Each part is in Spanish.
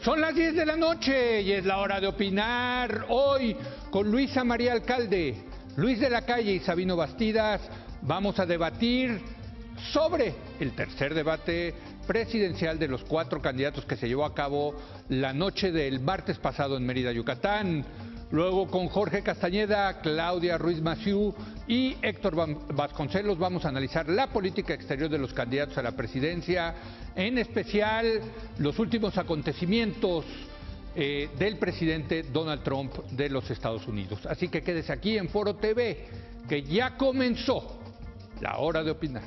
Son las 10 de la noche y es la hora de opinar. Hoy con Luisa María Alcalde, Luis de la Calle y Sabino Bastidas vamos a debatir sobre el tercer debate presidencial de los 4 candidatos que se llevó a cabo la noche del martes pasado en Mérida, Yucatán. Luego con Jorge Castañeda, Claudia Ruiz Massieu y Héctor Vasconcelos vamos a analizar la política exterior de los candidatos a la presidencia, en especial los últimos acontecimientos del presidente Donald Trump de los Estados Unidos. Así que quédese aquí en Foro TV, que ya comenzó la hora de opinar.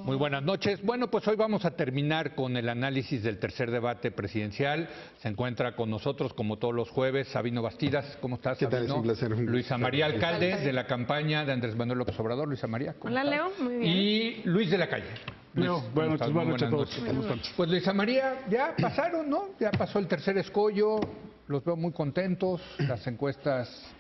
Muy buenas noches. Bueno, pues hoy vamos a terminar con el análisis del tercer debate presidencial. Se encuentra con nosotros, como todos los jueves, Sabino Bastidas. ¿Cómo estás, Sabino? ¿Qué tal? Es un placer. Luisa María Alcalde, de la campaña de Andrés Manuel López Obrador. Luisa María, ¿cómo Hola, estás? Leo, muy bien. Y Luis de la Calle. Leo, buenas noches a todos. Pues Luisa María, ya pasaron, ¿no? Ya pasó el tercer escollo. Los veo muy contentos. Las encuestas,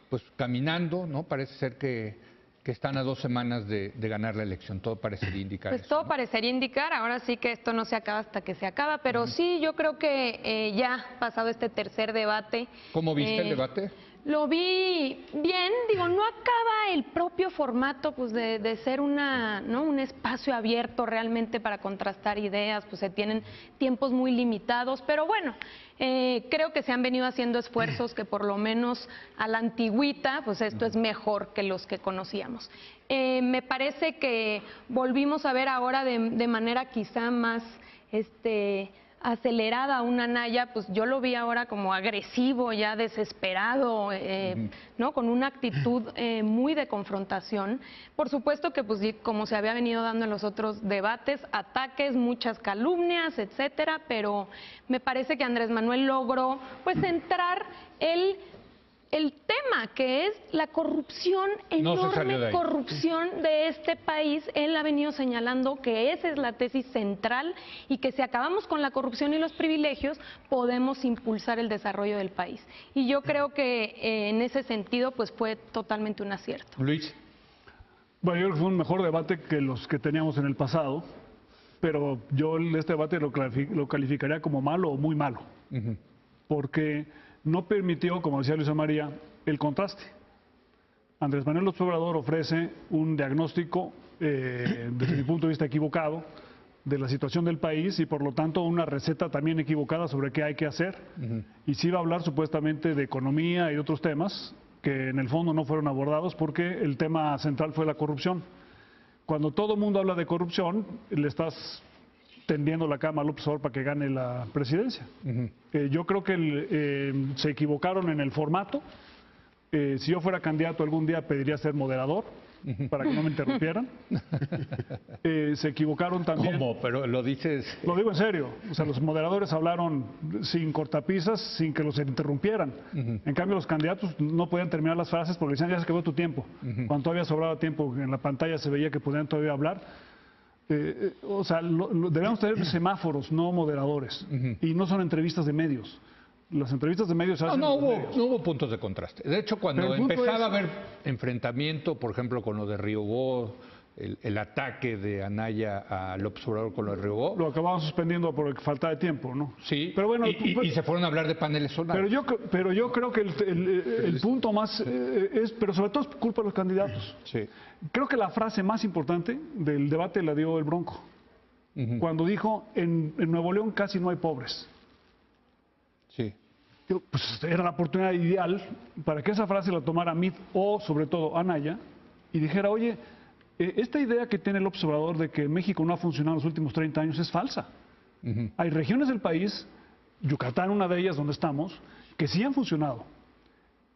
pues caminando, ¿no? Parece ser que están a 2 semanas de ganar la elección. Todo parecería indicar Pues eso, todo ¿no? parecería indicar, ahora sí que esto no se acaba hasta que se acaba, pero sí, yo creo que ya pasado este tercer debate. ¿Cómo viste el debate? Lo vi bien, digo, no acaba el propio formato pues de ser ¿no? un espacio abierto realmente para contrastar ideas, pues se tienen tiempos muy limitados, pero bueno, creo que se han venido haciendo esfuerzos que por lo menos a la antigüita, pues esto es mejor que los que conocíamos. Me parece que volvimos a ver ahora de manera quizá más acelerada a un Anaya, pues yo lo vi ahora como agresivo, ya desesperado, ¿no? Con una actitud muy de confrontación. Por supuesto que, pues, como se había venido dando en los otros debates, ataques, muchas calumnias, etcétera, pero me parece que Andrés Manuel logró, pues, centrar el tema, que es la corrupción, enorme corrupción de este país. Él ha venido señalando que esa es la tesis central y que si acabamos con la corrupción y los privilegios, podemos impulsar el desarrollo del país. Y yo creo que en ese sentido, pues fue totalmente un acierto. Luis. Bueno, yo creo que fue un mejor debate que los que teníamos en el pasado, pero yo este debate lo calificaría como malo o muy malo, porque no permitió, como decía Luisa María, el contraste. Andrés Manuel López Obrador ofrece un diagnóstico, desde mi punto de vista, equivocado de la situación del país y por lo tanto una receta también equivocada sobre qué hay que hacer. Y sí va a hablar supuestamente de economía y otros temas que en el fondo no fueron abordados porque el tema central fue la corrupción. Cuando todo el mundo habla de corrupción, le estás tendiendo la cama a López Obrador para que gane la presidencia. Yo creo que se equivocaron en el formato. Si yo fuera candidato algún día pediría ser moderador para que no me interrumpieran. Se equivocaron también. ¿Cómo? Pero lo dices. Lo digo en serio. O sea, los moderadores hablaron sin cortapisas, sin que los interrumpieran. En cambio, los candidatos no podían terminar las frases porque decían, ya se acabó tu tiempo. Cuando todavía sobraba tiempo, en la pantalla se veía que podían todavía hablar. O sea, debemos tener semáforos, no moderadores. Y no son entrevistas de medios. Las entrevistas de medios se hacen No hubo puntos de contraste. De hecho, cuando empezaba a haber enfrentamiento, por ejemplo, con lo de Riobó, el ataque de Anaya a López Obrador con lo de Riobó. Lo acababan suspendiendo por falta de tiempo, ¿no? Sí, pero bueno, y se fueron a hablar de paneles solares. Pero yo creo que el punto más pero sobre todo es culpa de los candidatos. Sí. Creo que la frase más importante del debate la dio el Bronco, cuando dijo, en Nuevo León casi no hay pobres. Sí. Pues era la oportunidad ideal para que esa frase la tomara Mitt o sobre todo Anaya y dijera, oye, esta idea que tiene López Obrador de que México no ha funcionado en los últimos 30 años es falsa. Hay regiones del país, Yucatán una de ellas donde estamos, que sí han funcionado.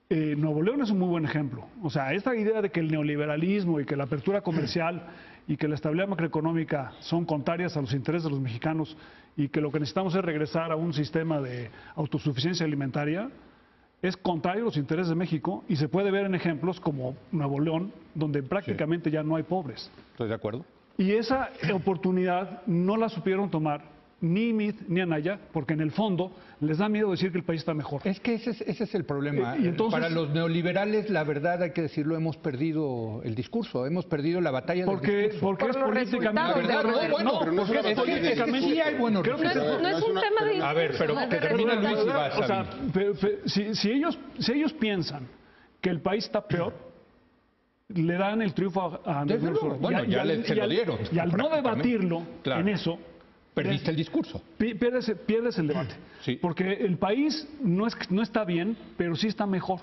Nuevo León es un muy buen ejemplo. O sea, esta idea de que el neoliberalismo y que la apertura comercial y que la estabilidad macroeconómica son contrarias a los intereses de los mexicanos y que lo que necesitamos es regresar a un sistema de autosuficiencia alimentaria, es contrario a los intereses de México y se puede ver en ejemplos como Nuevo León, donde prácticamente ya no hay pobres. Estoy de acuerdo. Y esa oportunidad no la supieron tomar ni Meade ni Anaya, porque en el fondo les da miedo decir que el país está mejor. Es que ese es el problema. Y entonces, para los neoliberales, la verdad, hay que decirlo, hemos perdido el discurso, hemos perdido la batalla del discurso. Porque es políticamente resultados no, pero no es una porque batalla de discurso. sí hay buenos Creo que resultados. No es un tema de... A ver, pero que termine Luis y vas, o sea, Sabino. si ellos piensan que el país está peor, le dan el triunfo a Andrés Desde luego. Manuel. Bueno, ya se lo dieron, Y al no prácticamente. debatirlo Claro. en eso, Perdiste el discurso. pierdes el debate. Sí. Porque el país no está bien, pero sí está mejor.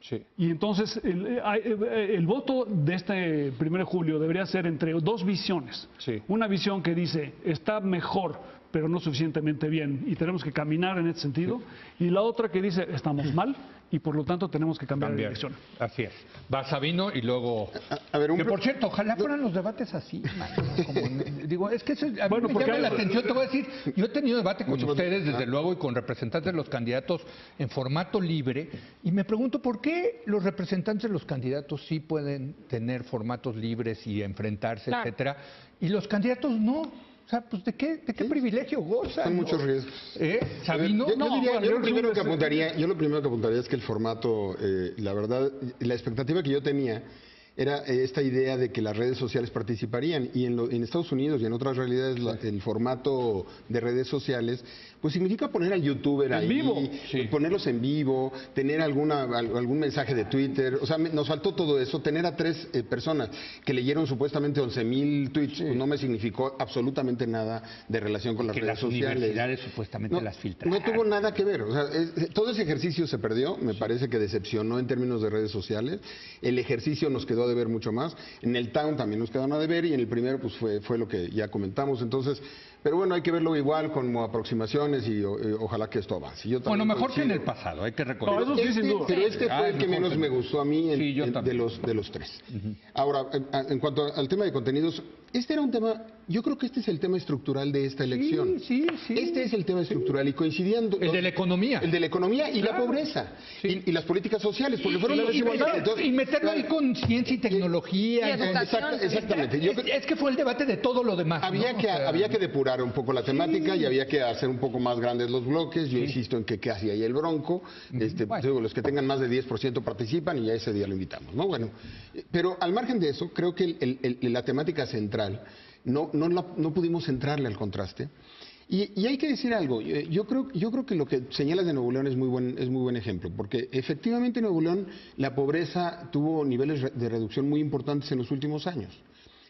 Sí. Y entonces el voto de este 1 de julio debería ser entre dos visiones. Sí. Una visión que dice está mejor, pero no suficientemente bien, y tenemos que caminar en ese sentido. Y la otra que dice estamos mal y por lo tanto tenemos que cambiar de dirección. Así es. Va Sabino y luego... A ver, que por cierto, ojalá fueran los debates así, mano, digo, es que eso, a mí Bueno, me porque llama la hay- atención, te voy a decir, yo he tenido debate con Mucho más- ustedes, desde luego, y con representantes de los candidatos en formato libre, y me pregunto por qué los representantes de los candidatos sí pueden tener formatos libres y enfrentarse, Claro. etcétera, y los candidatos no. O sea, pues ¿de qué privilegio gozan? Son no? muchos riesgos. ¿Sabino? Yo diría, bueno, yo yo lo primero que creo que- apuntaría, es que el formato, la verdad, la expectativa que yo tenía era esta idea de que las redes sociales participarían, y en Estados Unidos y en otras realidades el formato de redes sociales pues significa poner al youtuber En ahí, vivo. Sí. ponerlos en vivo, tener algún mensaje de Twitter. O sea, nos faltó todo eso. Tener a 3 personas que leyeron supuestamente 11,000 tweets, pues no me significó absolutamente nada de relación con las Que redes las sociales. universidades supuestamente las filtran. No tuvo nada que ver. O sea, todo ese ejercicio se perdió. Me parece que decepcionó en términos de redes sociales. El ejercicio nos quedó a deber mucho más. En el Town también nos quedaron a deber, y en el primero pues fue lo que ya comentamos. Entonces, pero bueno, hay que verlo igual como aproximaciones, y ojalá que esto avance. Yo también Bueno, mejor que en coincido. el pasado, hay que recordar. No, eso sí, sin duda. Pero este fue el que mejor menos me gustó a mí Sí, yo también. de los 3. Ahora, en cuanto al tema de contenidos, este era un tema, yo creo que este es el tema estructural de esta elección. Sí. Este es el tema estructural, y coincidían El de la economía. el de la economía y la pobreza, Sí. y las políticas sociales, porque fueron las desigualdades. Entonces, Y meterlo ahí con ciencia y tecnología. Y educación. exactamente. Yo creo- Es que fue el debate de todo lo demás. había ¿no? que, O sea, había que depurar un poco la temática, y había que hacer un poco más grandes los bloques. Yo insisto en que qué hacía ahí el Bronco. Bueno. Digo, los que tengan más de 10% participan, y ya ese día lo invitamos, ¿no? Bueno, pero al margen de eso, creo que la temática central no pudimos entrarle al contraste. Y hay que decir algo. Yo creo que lo que señalas de Nuevo León es muy buen ejemplo, porque efectivamente en Nuevo León la pobreza tuvo niveles de reducción muy importantes en los últimos años.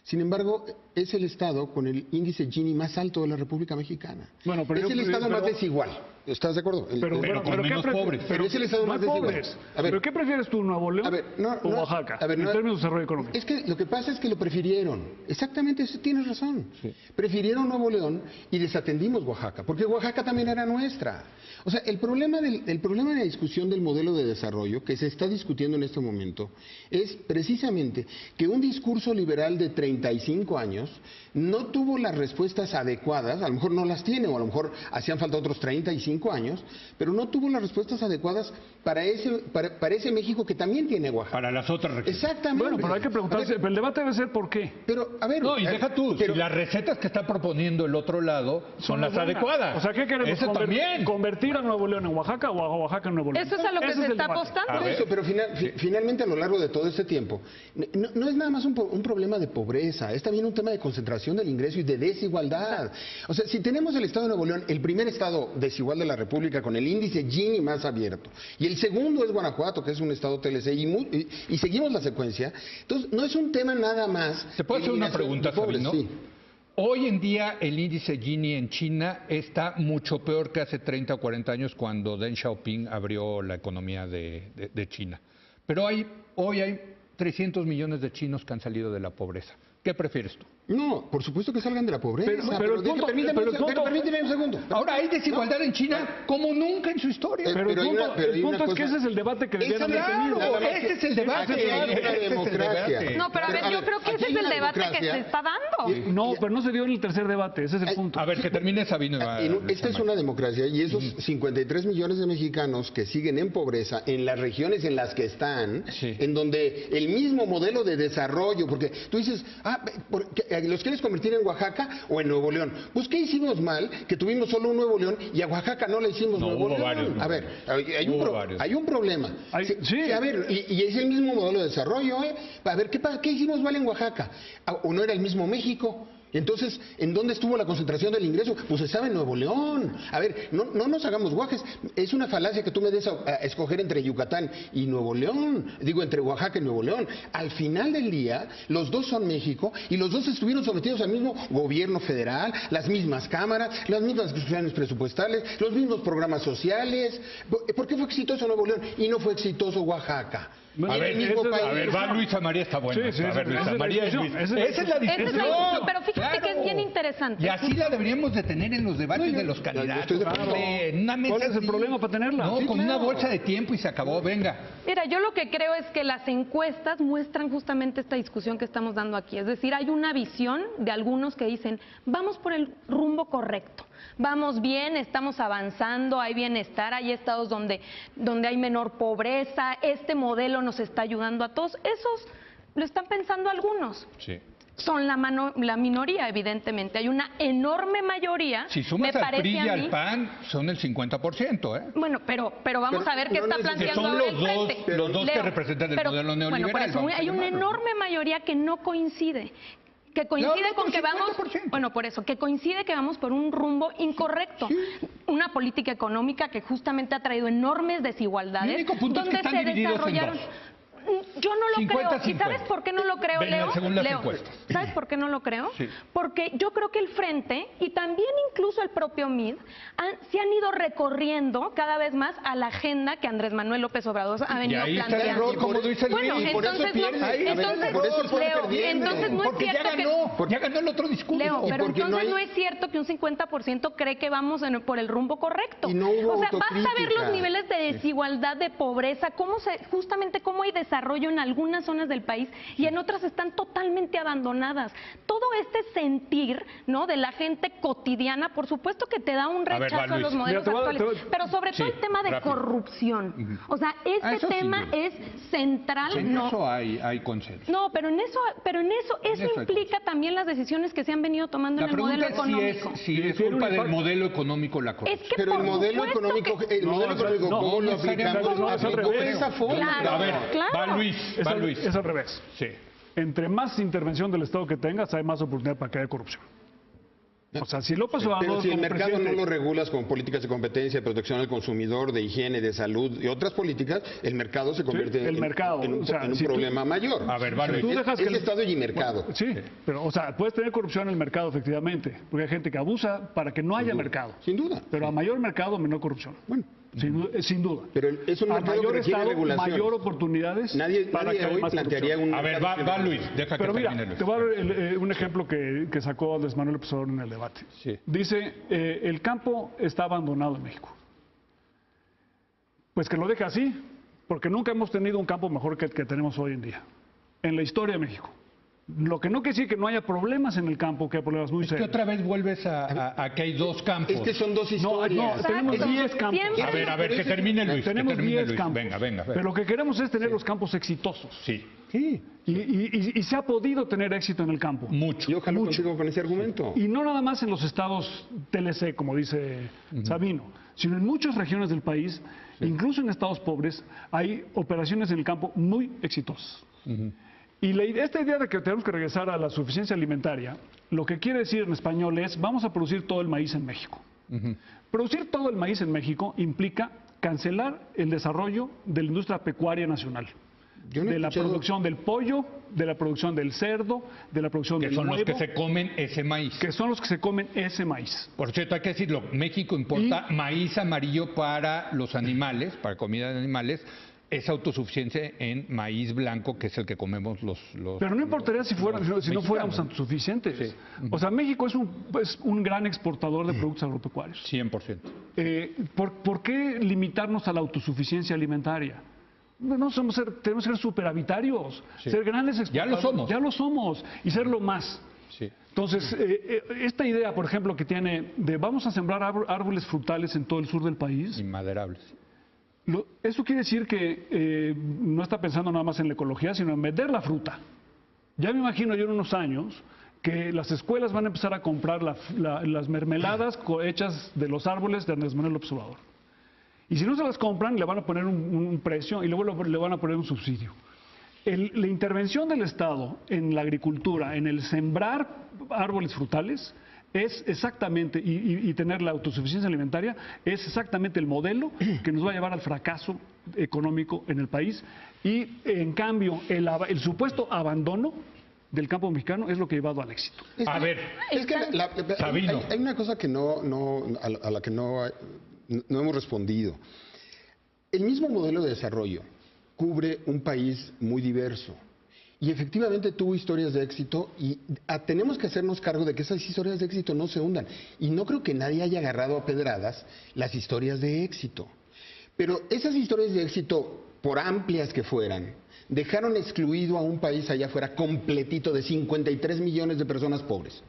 Sin embargo, es el estado con el índice Gini más alto de la República Mexicana. Bueno, pero es el estado más desigual. ¿Estás de acuerdo? Pero con menos pobres. Pero es el estado más desigual. pobres. A ver, ¿Pero qué prefieres tú, Nuevo León a ver, o Oaxaca? a ver, en términos de desarrollo económico. Es que lo que pasa es que lo prefirieron. Exactamente, eso tienes razón. Prefirieron Nuevo León y desatendimos Oaxaca, porque Oaxaca también era nuestra. O sea, el problema de la discusión del modelo de desarrollo que se está discutiendo en este momento es precisamente que un discurso liberal de 35 años no tuvo las respuestas adecuadas, a lo mejor no las tiene, o a lo mejor hacían falta otros 35 años, pero no tuvo las respuestas adecuadas para ese México que también tiene Oaxaca. Para las otras regiones. Exactamente. Bueno, pero hay que preguntarse, A ver, pero el debate debe ser por qué. pero, a ver... No, y deja tú, pero- si las recetas que está proponiendo el otro lado son las buenas. adecuadas. O sea, ¿qué queremos? Eso también. ¿Convertir a Nuevo León en Oaxaca o a Oaxaca en Nuevo León? Eso es a lo que Ese se el está debate. apostando. Por eso, pero finalmente a lo largo de todo este tiempo, no es nada más un problema de pobreza, es también un tema de concentración del ingreso y de desigualdad. O sea, si tenemos el Estado de Nuevo León, el primer estado desigual de la República con el índice Gini más abierto, y el segundo es Guanajuato, que es un estado TLC, y seguimos la secuencia, entonces no es un tema nada más... ¿Se puede hacer una eliminación pregunta, de pobres, Sabino? sí. Hoy en día el índice Gini en China está mucho peor que hace 30 o 40 años cuando Deng Xiaoping abrió la economía de China. Pero hoy hay 300 millones de chinos que han salido de la pobreza. ¿Qué prefieres tú? No, por supuesto que salgan de la pobreza. Pero el punto- permíteme un segundo. Ahora hay desigualdad en China como nunca en su historia. Pero el hay punto, una- pero hay el punto una es que cosa- ese es el debate que debían haber tenido. Claro, ese es el debate. Aquí hay una Ese es el democracia. debate. No, pero a ver, yo creo que aquí ese hay es el una debate que democracia. se está dando. No, pero no se dio en el tercer debate, ese es el punto. A ver, que termine Sabino. Esta es una democracia, y esos 53 millones de mexicanos que siguen en pobreza en las regiones en las que están, Sí. en donde el mismo modelo de desarrollo, porque tú dices, los quieres convertir en Oaxaca o en Nuevo León. Pues, ¿qué hicimos mal? Que tuvimos solo un Nuevo León y a Oaxaca no le hicimos Nuevo León. Varios, a ver, hay un problema. Sí. A ver, y es el mismo modelo de desarrollo, ¿eh? A ver, ¿qué hicimos mal en Oaxaca? ¿O no era el mismo México? Entonces, ¿en dónde estuvo la concentración del ingreso? Pues estaba en Nuevo León. A ver, no nos hagamos guajes. Es una falacia que tú me des a escoger entre Yucatán y Nuevo León. Digo, entre Oaxaca y Nuevo León. Al final del día, los dos son México y los dos estuvieron sometidos al mismo gobierno federal, las mismas cámaras, las mismas discusiones presupuestales, los mismos programas sociales. ¿Por qué fue exitoso Nuevo León y no fue exitoso Oaxaca? A ver, va Luisa María, está bueno. Sí, a ver, Luisa María es Luis. Esa es la discusión. Pero fíjate que es bien interesante. Y así la deberíamos de tener en los debates de los candidatos. ¿Cuál es el problema para tenerla? No, con una bolsa de tiempo y se acabó, venga. Mira, yo lo que creo es que las encuestas muestran justamente esta discusión que estamos dando aquí. Es decir, hay una visión de algunos que dicen, vamos por el rumbo correcto. Vamos bien, estamos avanzando, hay bienestar, hay estados donde hay menor pobreza, este modelo nos está ayudando a todos. Esos lo están pensando algunos. Sí. Son la minoría, evidentemente. Hay una enorme mayoría. Si sumas al PRI y al PAN, son el 50%, ¿eh? Bueno, pero vamos a ver qué está planteando son ahora el frente. los dos que representan el modelo neoliberal. Bueno, por eso hay una enorme mayoría que no coincide. Que coincide con que vamos, bueno, por eso, que coincide que vamos por un rumbo incorrecto. Sí. Una política económica que justamente ha traído enormes desigualdades. El único punto es que están divididos en dos. Yo no lo 50, creo. 50. ¿Y sabes por qué no lo creo, Leo? Leo, ¿sabes por qué no lo creo? Sí. Porque yo creo que el Frente y también incluso el propio MID se han ido recorriendo cada vez más a la agenda que Andrés Manuel López Obrador ha venido planteando. Está el error, como dice el bueno, entonces no es cierto que ya ganó el otro discurso. Leo, pero entonces no es cierto que un 50% cree que vamos por el rumbo correcto. Y no hubo o sea, basta ver los autocrítica. niveles de desigualdad, de pobreza, justamente cómo hay desarrollo en algunas zonas del país y en otras están totalmente abandonadas. Todo este sentir, ¿no?, de la gente cotidiana, por supuesto que te da un rechazo a los modelos actuales, pero sobre todo el tema de corrupción. O sea, ese tema es central. En eso hay consenso. No, pero en eso implica también las decisiones que se han venido tomando en el modelo económico. Si es culpa del modelo económico la corrupción. Es que pero el modelo económico, ¿cómo lo aplicamos? De esa forma. A ver, claro. va Luis. Es al revés. Sí. Entre más intervención del Estado que tengas, hay más oportunidad para que haya corrupción. O sea, si López Obrador... Pero si el mercado presidente... no lo regulas con políticas de competencia, de protección al consumidor, de higiene, de salud y otras políticas, el mercado se convierte en un problema mayor. A ver, vale. Si tú dejas que Estado y mercado. Bueno, sí, pero, o sea, puedes tener corrupción en el mercado, efectivamente, porque hay gente que abusa para que no haya mercado. Sin duda. Pero a mayor mercado, menor corrupción. Bueno. Sin duda. Pero es un mercado que requiere Estado, regulación. mayor oportunidades Nadie hoy plantearía un... A ver, va Luis, deja pero que mira, termine Luis. te voy a dar un ejemplo que sacó Andrés Manuel López Obrador en el debate. Sí. Dice, el campo está abandonado en México. Pues que lo deje así, porque nunca hemos tenido un campo mejor que el que tenemos hoy en día, en la historia de México. Lo que no quiere decir que no haya problemas en el campo, que hay problemas muy serios. Es que otra vez vuelves a que hay dos campos. Es que son dos historias. No, tenemos 10 campos. A ver, que termine Luis. Tenemos 10 campos. Venga. Pero lo que queremos es tener los campos exitosos. Sí. Y se ha podido tener éxito en el campo. Mucho. Yo ojalá consigo con ese argumento. Y no nada más en los estados TLC, como dice Sabino, sino en muchas regiones del país, incluso en estados pobres, hay operaciones en el campo muy exitosas. Y esta idea de que tenemos que regresar a la suficiencia alimentaria, lo que quiere decir en español es, vamos a producir todo el maíz en México. Producir todo el maíz en México implica cancelar el desarrollo de la industria pecuaria nacional. De la producción del pollo, de la producción del cerdo, de la producción del huevo. Que son los que se comen ese maíz. Que son los que se comen ese maíz. Por cierto, hay que decirlo, México importa maíz amarillo para los animales, para comida de animales. Es autosuficiencia en maíz blanco, que es el que comemos los Pero no importaría si no fuéramos autosuficientes. Sí. O sea, México es un gran exportador de productos agropecuarios. 100%. ¿Por qué limitarnos a la autosuficiencia alimentaria? No tenemos que ser superavitarios, ser grandes exportadores. Ya lo somos. Y serlo más. Sí. Entonces, esta idea, por ejemplo, que tiene de vamos a sembrar árboles frutales en todo el sur del país. Inmaderables. Eso quiere decir que no está pensando nada más en la ecología, sino en vender la fruta. Ya me imagino yo en unos años que las escuelas van a empezar a comprar las mermeladas hechas de los árboles de Andrés Manuel López Obrador. Y si no se las compran, le van a poner un precio y luego le van a poner un subsidio. La intervención del Estado en la agricultura, en el sembrar árboles frutales, es exactamente, y tener la autosuficiencia alimentaria, es exactamente el modelo que nos va a llevar al fracaso económico en el país. Y en cambio, el supuesto abandono del campo mexicano es lo que ha llevado al éxito. A ver, es que Sabino. hay una cosa que a la que no hemos respondido. El mismo modelo de desarrollo cubre un país muy diverso y efectivamente tuvo historias de éxito y tenemos que hacernos cargo de que esas historias de éxito no se hundan. Y no creo que nadie haya agarrado a pedradas las historias de éxito. Pero esas historias de éxito, por amplias que fueran, dejaron excluido a un país allá afuera completito de 53 millones de personas pobres.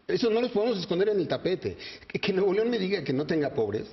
Eso no los podemos esconder en el tapete. Que Nuevo León me diga que no tenga pobres,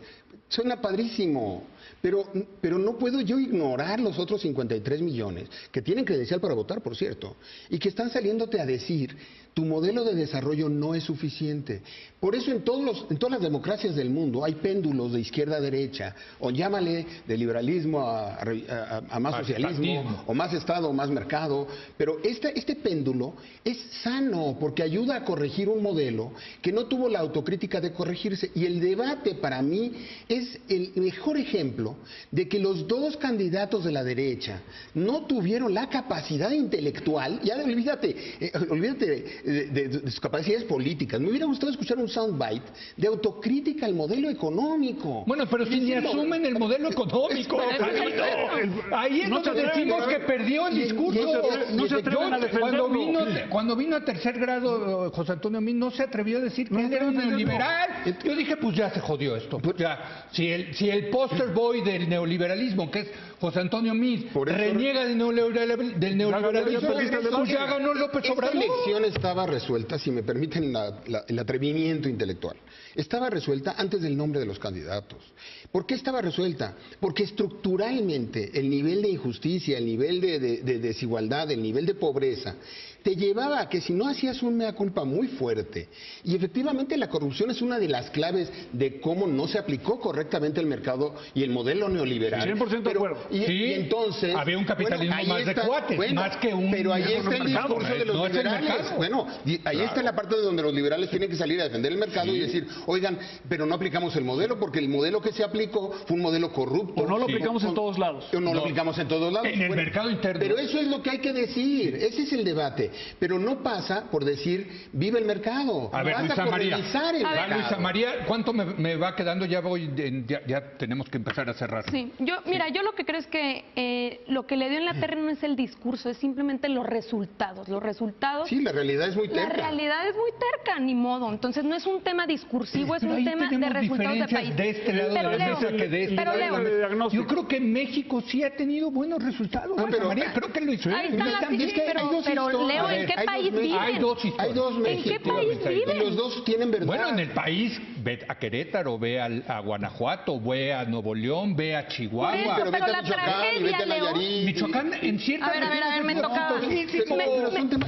suena padrísimo. Pero no puedo yo ignorar los otros 53 millones, que tienen credencial para votar, por cierto, y que están saliéndote a decir, tu modelo de desarrollo no es suficiente. Por eso en todas las democracias del mundo hay péndulos de izquierda a derecha, o llámale de liberalismo a más socialismo, o más Estado o más mercado, pero este péndulo es sano porque ayuda a corregir un modelo que no tuvo la autocrítica de corregirse. Y el debate para mí es el mejor ejemplo de que los dos candidatos de la derecha no tuvieron la capacidad intelectual, ya olvídate de sus capacidades políticas. Me hubiera gustado escuchar un soundbite de autocrítica al modelo económico. Bueno, pero si ni asumen el modelo económico. Ahí es donde decimos que perdió el discurso. No se atreven a defenderlo. Cuando vino a tercer grado José Antonio Meade, no se atrevió a decir que él era un neoliberal. Yo dije, pues ya se jodió esto. Ya, si el poster boy del neoliberalismo, que es José Antonio Meade, reniega del neoliberalismo, pues ya ganó López Obrador. Esta elección estaba resuelta, si me permiten el atrevimiento intelectual, estaba resuelta antes del nombre de los candidatos. ¿Por qué estaba resuelta? Porque estructuralmente el nivel de injusticia, el nivel de desigualdad, el nivel de pobreza, te llevaba a que si no hacías un mea culpa muy fuerte, y efectivamente la corrupción es una de las claves de cómo no se aplicó correctamente el mercado y el modelo neoliberal. 100% de acuerdo. Y entonces había un capitalismo más de cuates, más que un... Pero ahí está el discurso de los liberales. Ahí claro. está la parte donde los liberales tienen que salir a defender el mercado y decir, oigan, pero no aplicamos el modelo porque el modelo que se aplicó fue un modelo corrupto. O no lo aplicamos en todos lados. O no lo aplicamos en todos lados. En el mercado interno. Pero eso es lo que hay que decir. Ese es el debate. Pero no pasa por decir, vive el mercado. A ver, pasa por revisar el mercado. Luisa María, ¿cuánto me va quedando? Ya tenemos que empezar a cerrar. Sí, yo lo que creo es que lo que le dio en la terna no es el discurso, es simplemente los resultados. Los resultados. Sí, la realidad es muy terca. La realidad es muy terca, ni modo. Entonces no es un tema discursivo, es un tema de resultados de país. De este lado pero de la mesa que de este lado. Yo creo que México sí ha tenido buenos resultados. Pero María, creo que lo hizo. Ahí están las pero Leo, ¿en qué país viven? Hay dos historias. Hay dos México. ¿En qué país viven? Y los dos tienen verdad. Bueno, en el país, ve a Querétaro, ve a Guanajuato, ve a Nuevo León, ve a Chihuahua. Pero vete a Michoacán y vete a Nayarit. Michoacán en ciertas A ver, me toca.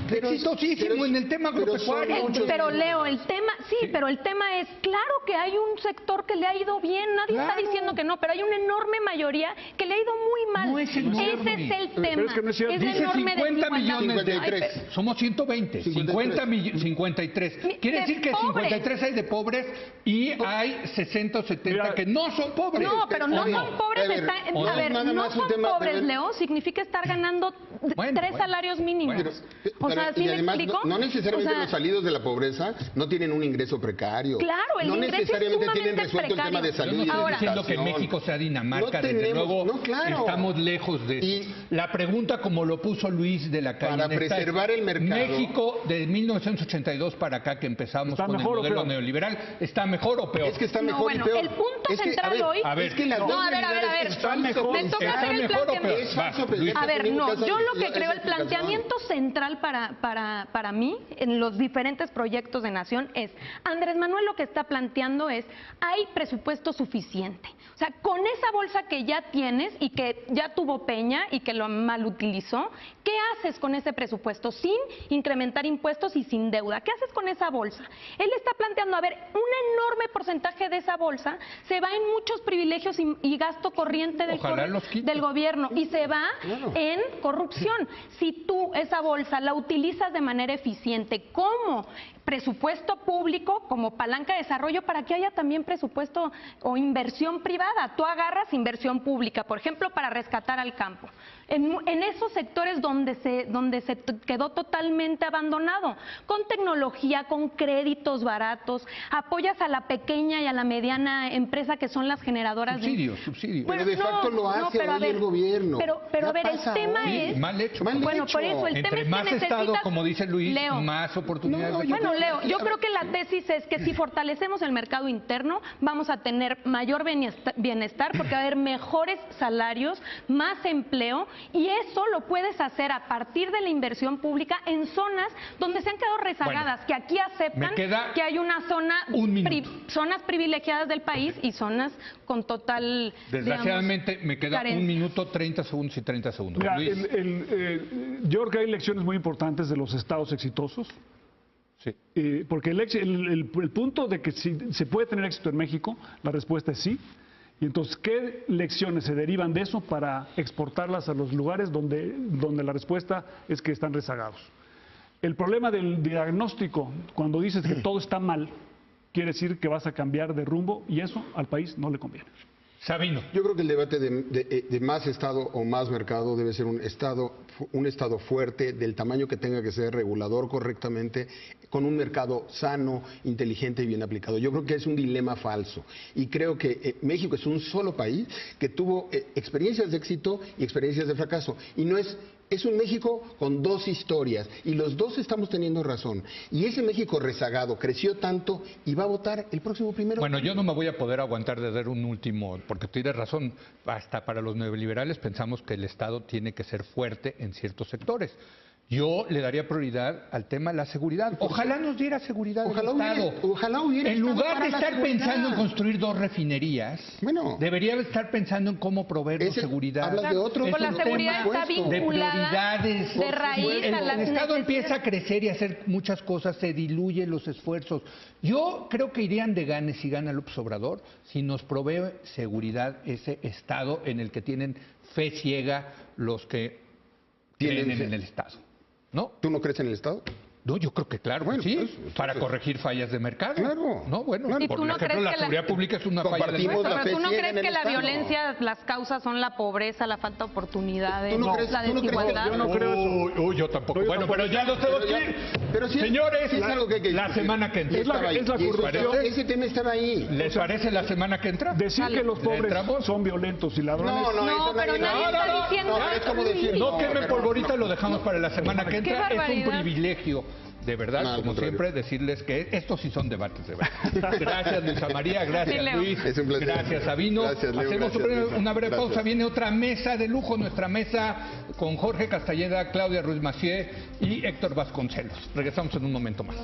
Exitosísimo en el tema agropecuario. Pero Leo, el tema, pero el tema es, claro que hay un sector que le ha ido bien, nadie está diciendo que no, pero hay una enorme mayoría que le ha ido muy mal. No es enorme. Ese es el tema. Es que no es cierto. Es la Dice enorme 50 millones de... 53. Somos 120. 53. Quiere decir que 53 hay de pobres y hay 60 o 70 que no son pobres. No, pero no son pobres. A ver, no son pobres, Leo, significa estar ganando 3 salarios mínimos. O sea, ¿sí me explico? No necesariamente los salidos de la pobreza no tienen un ingreso precario. Claro, el no ingreso necesariamente es tienen resuelto precario. el tema de salud. Yo no y estoy de diciendo que educación. México sea Dinamarca, No desde tenemos, luego no, claro. estamos lejos de eso. La pregunta, como lo puso Luis de la Calle, para preservar el mercado. México de 1982 para acá, que empezamos con el modelo neoliberal, está mejor. mejor o peor? Es que está No, mejor bueno, y peor. el punto Es que, central hoy- a ver, es que las no, dos a ver, realidades es falso me toca pensar. pensar. hacer el ¿Está mejor o peor? planteamiento. Es falso Va, pensar Luis. A ver, que no, tenemos yo lo que esa creo, el explicación. planteamiento central para mí, en los diferentes proyectos de nación, es, Andrés Manuel lo que está planteando es, hay presupuesto suficiente. O sea, con esa bolsa que ya tienes y que ya tuvo Peña y que lo mal utilizó, ¿qué haces con ese presupuesto sin incrementar impuestos y sin deuda? ¿Qué haces con esa bolsa? Él está planteando, a ver, un enorme porcentaje de esa bolsa se va en muchos privilegios y gasto corriente Ojalá los quite. del gobierno y se va Claro. en corrupción. Si tú esa bolsa la utilizas de manera eficiente como presupuesto público, como palanca de desarrollo, para que haya también presupuesto o inversión privada. Tú agarras inversión pública, por ejemplo, para rescatar al campo. En esos sectores donde se quedó totalmente abandonado, con tecnología, con créditos baratos, apoyas a la pequeña y a la mediana empresa que son las generadoras Subsidios. Pero de facto lo hace pero a hoy ver, el gobierno. Pero Ya a ver, el pasa tema hoy. es... Mal hecho. Mal Bueno, hecho. por eso el tema Entre es que más Estado, necesitas... como dice Luis, Leo, más oportunidades. No, de yo bueno, crecimiento. Leo, yo creo que la tesis es que si fortalecemos el mercado interno, vamos a tener mayor bienestar porque va a haber mejores salarios, más empleo, y eso lo puedes hacer a partir de la inversión pública en zonas donde se han quedado rezagadas, Bueno, que aquí aceptan me queda que hay una zona, un minuto. zonas privilegiadas del país y zonas con total, Desgraciadamente digamos, me queda carencia. 1 minuto, 30 segundos y 30 segundos. Mira, Luis. yo creo que hay lecciones muy importantes de los estados exitosos. Sí. Porque el punto de que si se puede tener éxito en México, la respuesta es sí. Y entonces, ¿qué lecciones se derivan de eso para exportarlas a los lugares donde la respuesta es que están rezagados? El problema del diagnóstico, cuando dices que todo está mal, quiere decir que vas a cambiar de rumbo y eso al país no le conviene. Sabino. Yo creo que el debate de más Estado o más mercado debe ser un Estado fuerte, del tamaño que tenga que ser, regulador correctamente, con un mercado sano, inteligente y bien aplicado. Yo creo que es un dilema falso. Y creo que México es un solo país que tuvo experiencias de éxito y experiencias de fracaso. Y no es... Es un México con dos historias y los dos estamos teniendo razón. Y ese México rezagado creció tanto y va a votar el próximo 1 Bueno, yo no me voy a poder aguantar de dar un último, porque tienes razón, hasta para los neoliberales pensamos que el Estado tiene que ser fuerte en ciertos sectores. Yo le daría prioridad al tema de la seguridad. Ojalá nos diera seguridad Ojalá el hubiera- Estado. ojalá hubiera En estado lugar para de la estar seguridad. pensando en construir 2 refinerías, Bueno. debería estar pensando en cómo proveernos Ese- seguridad. hablas de otro, Es Pues la un seguridad tema está puesto. de vinculada prioridades. de raíz El a las Estado empieza a necesidades. crecer y a hacer muchas cosas, se diluyen los esfuerzos. Yo creo que irían de gane si gana López Obrador, si nos provee seguridad ese Estado en el que tienen fe ciega los que Tienen creen fe. en el Estado. ¿No? ¿Tú no crees en el Estado? No, yo creo que claro, Bueno, sí, pues, para corregir fallas de mercado. Claro. No, bueno, Claro. ¿Y por tú no ejemplo, crees la que la- seguridad pública es una falla del Compartimos mercado. la Pero tú no fe ciega crees en el que la Estado. violencia, las causas son la pobreza, la falta de oportunidades, ¿Tú no crees- la tú no crees que- desigualdad. yo no creo eso. Uy, yo tampoco. Yo Bueno, tampoco. pero ya lo tengo Pero que ya- pero sí- Señores, sí es algo que hay que la discutir. semana que entra. Y Es la- estaba ahí. es la Y corrupción. ese tema estaba ahí. ¿Les parece la semana que entra? Decir que los ¿Le pobres entramos? son violentos y ladrones. No, No, eso pero nadie no, está no, diciendo no, es eso, como decir, Luis. No quemen pero- polvorita, lo dejamos para la semana que Qué entra. Es un barbaridad. privilegio, de verdad, No, al como contrario. siempre, decirles que estos sí son debates de verdad. Gracias, Luisa María, gracias, Sí, Leo. Luis. Es un placer. Gracias, Sabino. Gracias, Leo, Hacemos gracias, Luisa. una breve Gracias. pausa. Viene otra mesa de lujo, nuestra mesa con Jorge Castañeda, Claudia Ruiz Massieu y Héctor Vasconcelos. Regresamos en un momento más.